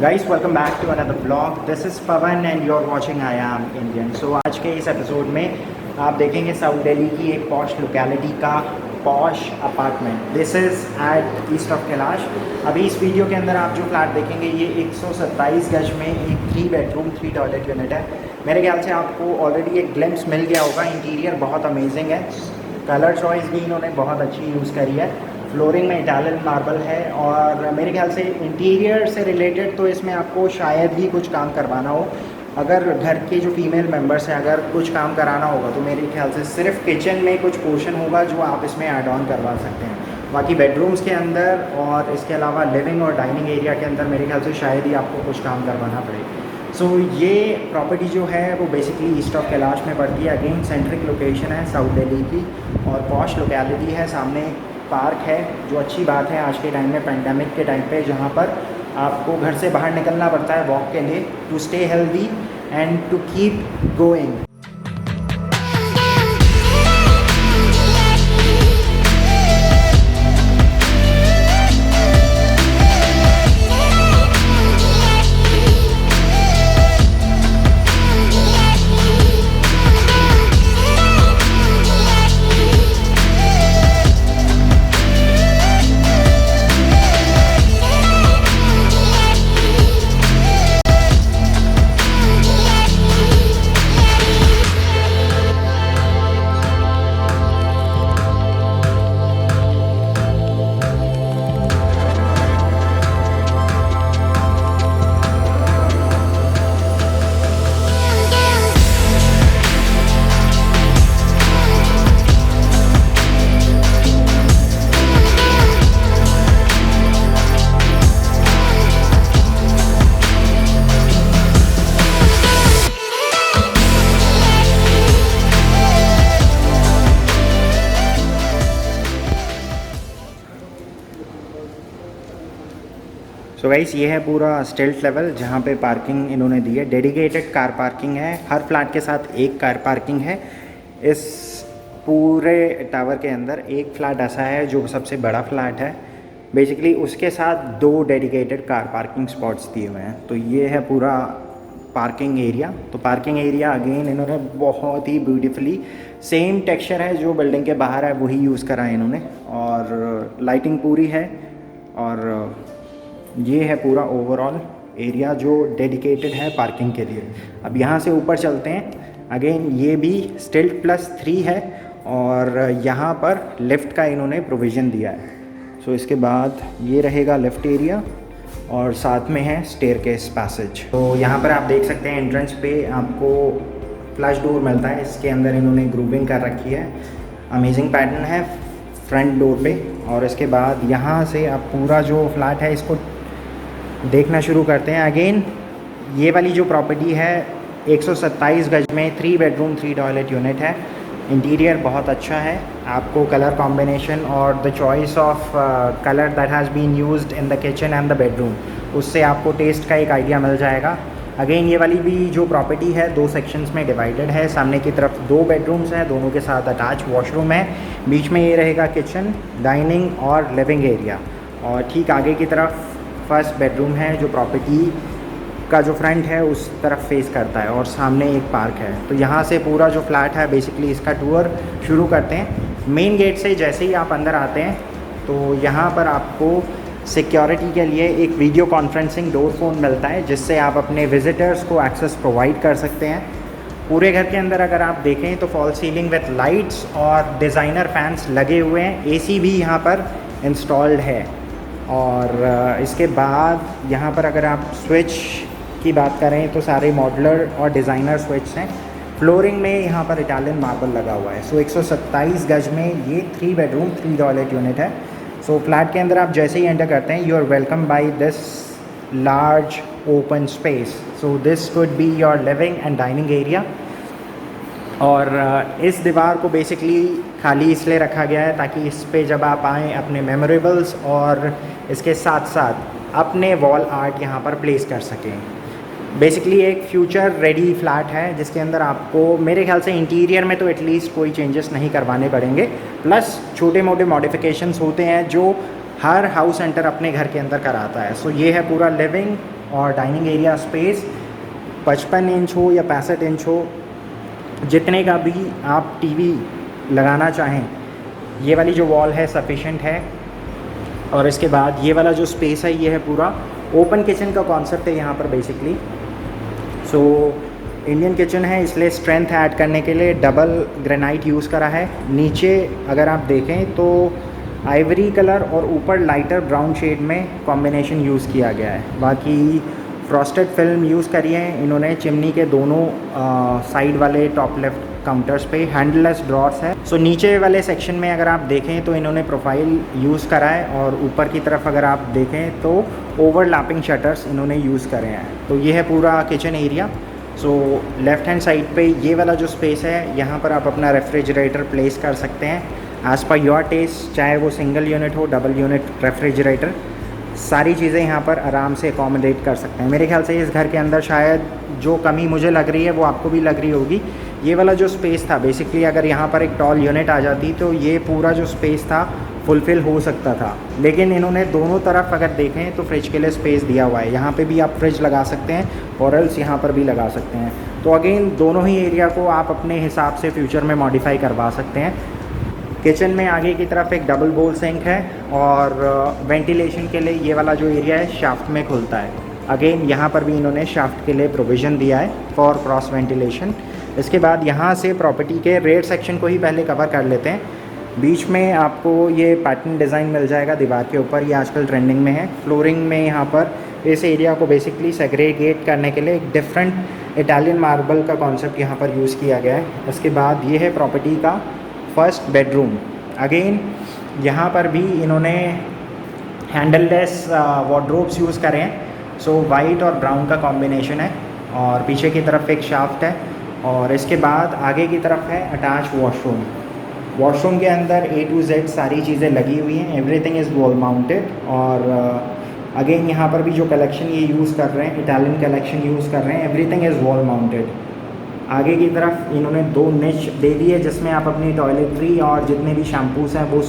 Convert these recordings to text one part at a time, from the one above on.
Guys welcome back to another blog. This is Pawan and you are watching I am Indian. सो आज के इस episode में आप देखेंगे साउथ दिल्ली की एक पॉश लोकेलिटी का posh apartment. This is at East of Kailash. अभी इस वीडियो के अंदर आप जो फ्लैट देखेंगे ये 127 गज में एक 3 बेडरूम 3 टॉयलेट यूनिट है। मेरे ख्याल से आपको ऑलरेडी एक ग्लिम्स मिल गया होगा। इंटीरियर बहुत अमेजिंग है, कलर चॉइस भी इन्होंने बहुत अच्छी यूज़ करी है। फ्लोरिंग में इटालियन मार्बल है और मेरे ख्याल से इंटीरियर से रिलेटेड तो इसमें आपको शायद ही कुछ काम करवाना हो। अगर घर के जो फीमेल मेंबर्स हैं अगर कुछ काम कराना होगा तो मेरे ख्याल से सिर्फ किचन में कुछ पोर्शन होगा जो आप इसमें ऐड ऑन करवा सकते हैं। बाकी बेडरूम्स के अंदर और इसके अलावा लिविंग और डाइनिंग एरिया के अंदर मेरे ख्याल से शायद ही आपको कुछ काम करवाना पड़े। सो ये प्रॉपर्टी जो है वो बेसिकली ईस्ट ऑफ कैलाश में पड़ती है। अगेन सेंट्रिक लोकेशन है साउथ दिल्ली की और पॉश लोकेलिटी है। सामने पार्क है जो अच्छी बात है आज के टाइम में, पेंडेमिक के टाइम पे, जहाँ पर आपको घर से बाहर निकलना पड़ता है वॉक के लिए to stay healthy and to keep going. So guys ये है पूरा स्टिल्ट लेवल जहाँ पे पार्किंग इन्होंने दी है। डेडिकेटेड कार पार्किंग है, हर फ्लैट के साथ एक कार पार्किंग है। इस पूरे टावर के अंदर एक फ़्लैट ऐसा है जो सबसे बड़ा फ्लैट है, बेसिकली उसके साथ 2 डेडिकेटेड कार पार्किंग स्पॉट्स दिए हुए हैं। तो ये है पूरा पार्किंग एरिया। तो पार्किंग एरिया अगेन इन्होंने बहुत ही ब्यूटीफुली सेम टेक्सचर है जो बिल्डिंग के बाहर है वही यूज़ करा है इन्होंने, और लाइटिंग पूरी है। और ये है पूरा ओवरऑल एरिया जो डेडिकेटेड है पार्किंग के लिए। अब यहाँ से ऊपर चलते हैं। अगेन ये भी स्टिल्ट +3 है और यहाँ पर लिफ्ट का इन्होंने प्रोविज़न दिया है। सो इसके बाद ये रहेगा लिफ्ट एरिया और साथ में है स्टेयरकेस पैसेज। तो यहाँ पर आप देख सकते हैं एंट्रेंस पे आपको फ्लैश डोर मिलता है। इसके अंदर इन्होंने ग्रूविंग कर रखी है, अमेजिंग पैटर्न है फ्रंट डोर पे। और इसके बाद यहाँ से आप पूरा जो फ्लैट है इसको देखना शुरू करते हैं। अगेन ये वाली जो प्रॉपर्टी है 127 गज में 3 बेडरूम 3 टॉयलेट यूनिट है। इंटीरियर बहुत अच्छा है। आपको कलर कॉम्बिनेशन और the choice of colour that has been used in the kitchen and the bedroom, उससे आपको टेस्ट का एक आइडिया मिल जाएगा। अगेन ये वाली भी जो प्रॉपर्टी है 2 सेक्शंस में डिवाइडेड है। सामने की तरफ 2 बेडरूम्स हैं, दोनों के साथ अटैच वॉशरूम है। बीच में ये रहेगा किचन, डाइनिंग और लिविंग एरिया। और ठीक आगे की तरफ फर्स्ट बेडरूम है जो प्रॉपर्टी का जो फ्रंट है उस तरफ फेस करता है और सामने एक पार्क है। तो यहाँ से पूरा जो फ्लैट है बेसिकली इसका टूर शुरू करते हैं। मेन गेट से जैसे ही आप अंदर आते हैं तो यहाँ पर आपको सिक्योरिटी के लिए एक वीडियो कॉन्फ्रेंसिंग डोर फ़ोन मिलता है जिससे आप अपने विज़िटर्स को एक्सेस प्रोवाइड कर सकते हैं। पूरे घर के अंदर अगर आप देखें तो फॉल सीलिंग विथ लाइट्स और डिज़ाइनर फैंस लगे हुए हैं। एसी भी यहाँ पर इंस्टॉल्ड है। और इसके बाद यहाँ पर अगर आप स्विच की बात करें तो सारे मॉडलर और डिज़ाइनर स्विच हैं। फ्लोरिंग में यहाँ पर इटालियन मार्बल लगा हुआ है। सो 127 गज में ये 3 बेडरूम 3 टॉयलेट यूनिट है। सो फ्लैट के अंदर आप जैसे ही एंटर करते हैं you are welcome by this large open space. So this could be your living and dining area. और इस दीवार को बेसिकली खाली इसलिए रखा गया है ताकि इस पे जब आप आएँ अपने मेमोरेबल्स और इसके साथ साथ अपने वॉल आर्ट यहाँ पर प्लेस कर सकें। बेसिकली एक फ्यूचर रेडी फ्लैट है जिसके अंदर आपको मेरे ख्याल से इंटीरियर में तो एटलीस्ट कोई चेंजेस नहीं करवाने पड़ेंगे, प्लस छोटे मोटे मॉडिफिकेशंस होते हैं जो हर हाउस सेंटर अपने घर के अंदर कराता है। सो ये है पूरा लिविंग और डाइनिंग एरिया स्पेस 55 इंच हो या 65 इंच हो, जितने का भी आप टीवी लगाना चाहें, ये वाली जो वॉल है सफिशेंट है। और इसके बाद ये वाला जो स्पेस है ये है पूरा ओपन किचन का कॉन्सेप्ट है यहाँ पर बेसिकली। सो इंडियन किचन है, इसलिए स्ट्रेंथ ऐड करने के लिए डबल ग्रेनाइट यूज़ करा है। नीचे अगर आप देखें तो आइवरी कलर और ऊपर लाइटर ब्राउन शेड में कॉम्बिनेशन यूज़ किया गया है। बाकी फ्रॉस्टेड फिल्म यूज़ करी है इन्होंने चिमनी के दोनों साइड वाले टॉप लेफ्ट काउंटर्स पे। हैंडलेस ड्रॉर्स है। सो नीचे वाले सेक्शन में अगर आप देखें तो इन्होंने प्रोफाइल यूज़ करा है, और ऊपर की तरफ अगर आप देखें तो ओवरलैपिंग शटर्स इन्होंने यूज़ करे हैं। तो ये है पूरा किचन एरिया। सो लेफ़्ट हैंड साइड पे ये वाला जो स्पेस है, यहाँ पर आप अपना रेफ्रिजरेटर प्लेस कर सकते हैं एज़ पर योर टेस्ट, चाहे वो सिंगल यूनिट हो, डबल यूनिट रेफ्रिजरेटर, सारी चीज़ें यहाँ पर आराम से अकोमोडेट कर सकते हैं। मेरे ख्याल से इस घर के अंदर शायद जो कमी मुझे लग रही है वो आपको भी लग रही होगी। ये वाला जो स्पेस था बेसिकली, अगर यहाँ पर एक टॉल यूनिट आ जाती तो ये पूरा जो स्पेस था फुलफ़िल हो सकता था, लेकिन इन्होंने दोनों तरफ अगर देखें तो फ्रिज के लिए स्पेस दिया हुआ है। यहाँ पे भी आप फ्रिज लगा सकते हैं और एल्स यहाँ पर भी लगा सकते हैं। तो अगेन दोनों ही एरिया को आप अपने हिसाब से फ्यूचर में मॉडिफाई करवा सकते हैं। किचन में आगे की तरफ एक डबल बोल सिंक है, और वेंटिलेशन के लिए ये वाला जो एरिया है शाफ्ट में खुलता है। अगेन यहाँ पर भी इन्होंने शाफ्ट के लिए प्रोविज़न दिया है फॉर क्रॉस वेंटिलेशन। इसके बाद यहाँ से प्रॉपर्टी के रेयर सेक्शन को ही पहले कवर कर लेते हैं। बीच में आपको ये पैटर्न डिज़ाइन मिल जाएगा दीवार के ऊपर, ये आजकल ट्रेंडिंग में है। फ्लोरिंग में यहाँ पर इस एरिया को बेसिकली सेग्रीगेट करने के लिए एक डिफरेंट इटालियन मार्बल का कॉन्सेप्ट यहाँ पर यूज़ किया गया है। इसके बाद ये है प्रॉपर्टी का फर्स्ट बेडरूम। अगेन यहाँ पर भी इन्होंने हैंडललेस वार्डरोब्स यूज़ करे हैं। सो वाइट और ब्राउन का कॉम्बिनेशन है, और पीछे की तरफ एक शाफ्ट है, और इसके बाद आगे की तरफ है अटैच वॉशरूम। वॉशरूम के अंदर A to Z सारी चीज़ें लगी हुई हैं, एवरीथिंग इज़ वॉल माउंटेड। और अगेन यहाँ पर भी जो कलेक्शन ये यूज़ कर रहे हैं, इटालियन कलेक्शन यूज़ कर रहे हैं, एवरीथिंग इज़ वॉल माउंटेड। आगे की तरफ इन्होंने 2 निच दे दी है जिसमें आप अपनी टॉयलेटरी और जितने भी शैम्पूस हैं वो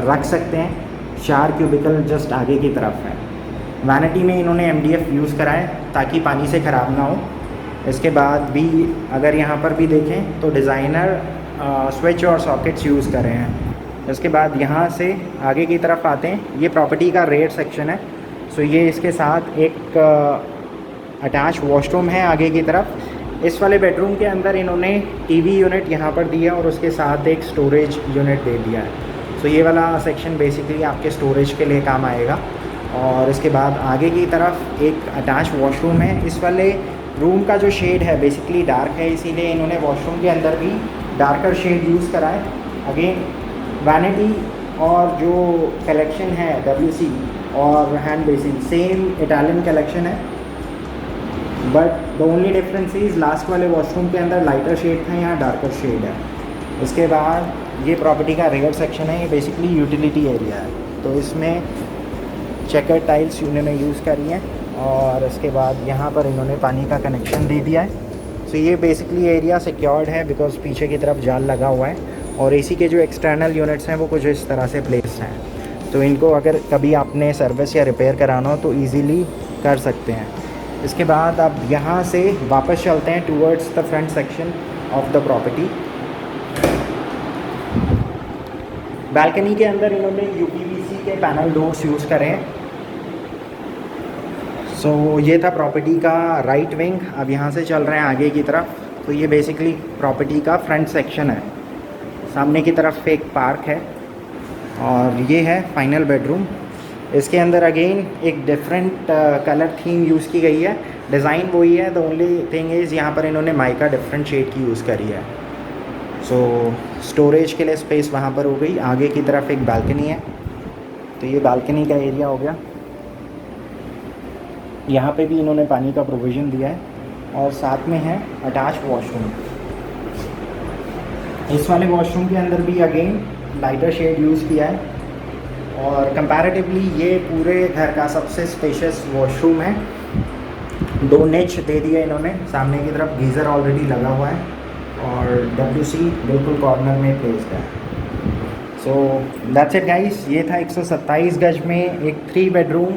रख सकते हैं। 4 क्यूबिकल जस्ट आगे की तरफ है। वैनिटी में इन्होंने MDF यूज़ करा है ताकि पानी से ख़राब ना हो। इसके बाद भी अगर यहाँ पर भी देखें तो डिज़ाइनर स्विच और सॉकेट्स यूज़ कर रहे हैं। इसके बाद यहाँ से आगे की तरफ आते हैं, ये प्रॉपर्टी का रेयर सेक्शन है। सो ये इसके साथ एक अटैच वॉशरूम है आगे की तरफ। इस वाले बेडरूम के अंदर इन्होंने टीवी यूनिट यहाँ पर दिया और उसके साथ एक स्टोरेज यूनिट दे दिया है। सो ये वाला सेक्शन बेसिकली आपके स्टोरेज के लिए काम आएगा। और इसके बाद आगे की तरफ एक अटैच वॉशरूम है। इस वाले रूम का जो शेड है बेसिकली डार्क है, इसीलिए इन्होंने वॉशरूम के अंदर भी डार्कर शेड यूज़ करा है। अगेन वैनिटी और जो कलेक्शन है WC और hand basin same Italian collection है, but the only difference is last वाले वॉशरूम के अंदर लाइटर शेड था, यहाँ डार्कर शेड है। उसके बाद ये प्रॉपर्टी का रेयर सेक्शन है, ये बेसिकली यूटिलिटी एरिया है। तो इसमें चेकर टाइल्स इन्होंने यूज़ करी हैं, और इसके बाद यहाँ पर इन्होंने पानी का कनेक्शन दे दिया है। सो ये बेसिकली एरिया सिक्योर्ड है बिकॉज पीछे की तरफ जाल लगा हुआ है, और AC के जो एक्सटर्नल यूनिट्स हैं वो कुछ इस तरह से प्लेस हैं। तो इनको अगर कभी आपने सर्विस या रिपेयर कराना हो तो ईज़िली कर सकते हैं। इसके बाद आप यहाँ से वापस चलते हैं towards the front section of the property. Balcony के अंदर इन्होंने UPVC के पैनल डोर्स यूज़ करे हैं। सो ये था प्रॉपर्टी का राइट विंग। अब यहाँ से चल रहे हैं आगे की तरफ। तो ये बेसिकली प्रॉपर्टी का फ्रंट सेक्शन है। सामने की तरफ एक पार्क है, और ये है फाइनल बेडरूम। इसके अंदर अगेन एक डिफरेंट कलर थीम यूज़ की गई है। डिज़ाइन वही है, द ओनली थिंग इज़ यहाँ पर इन्होंने माइका डिफरेंट शेड की यूज़ करी है। सो स्टोरेज के लिए स्पेस वहाँ पर हो गई। आगे की तरफ एक बालकनी है, तो ये बालकनी का एरिया हो गया। यहाँ पे भी इन्होंने पानी का प्रोविज़न दिया है, और साथ में है अटैच वॉशरूम। इस वाले वॉशरूम के अंदर भी अगेन लाइटर शेड यूज़ किया है, और कंपैरेटिवली ये पूरे घर का सबसे स्पेशियस वॉशरूम है। 2 निच दे दिए इन्होंने। सामने की तरफ गीज़र ऑलरेडी लगा हुआ है, और WC बिल्कुल कॉर्नर में प्लेस्ड है। So that's it guys. ये था 127 गज में एक 3 bedroom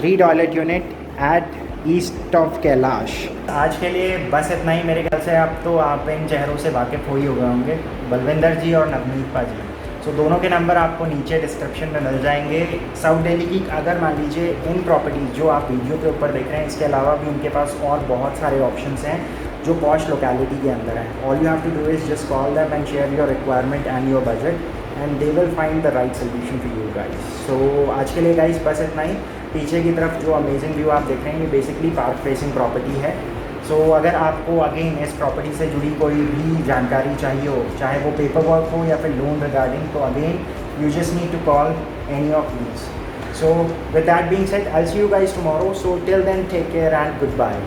3 toilet unit at East of Kailash. आज के लिए बस इतना ही मेरे ख्याल से। अब तो आप इन चेहरों से वाकिफ़ हो ही हो गए होंगे, बलविंदर जी और नवनीत पाजी। सो दोनों के नंबर आपको नीचे डिस्क्रिप्शन में मिल जाएंगे। साउथ दिल्ली की अगर मान लीजिए इन प्रॉपर्टीज़ जो आप वीडियो के ऊपर देख रहे हैं, इसके अलावा भी उनके पास और बहुत सारे ऑप्शंस हैं जो पॉश लोकेलिटी के अंदर हैं। All you have to do is just call them and share your requirement and your budget and they will find the right solution for you guys. So आज के लिए गाइस बस इतना ही। पीछे की तरफ जो अमेजिंग व्यू आप देख रहे हैं, ये बेसिकली पार्क फेसिंग प्रॉपर्टी है। सो अगर आपको अगेन इस प्रॉपर्टी से जुड़ी कोई भी जानकारी चाहिए हो, चाहे वो पेपर वर्क हो या फिर लोन रिगार्डिंग, तो again you just need to call any of these. So with that being said, I will see you guys tomorrow. So till then take care and good bye.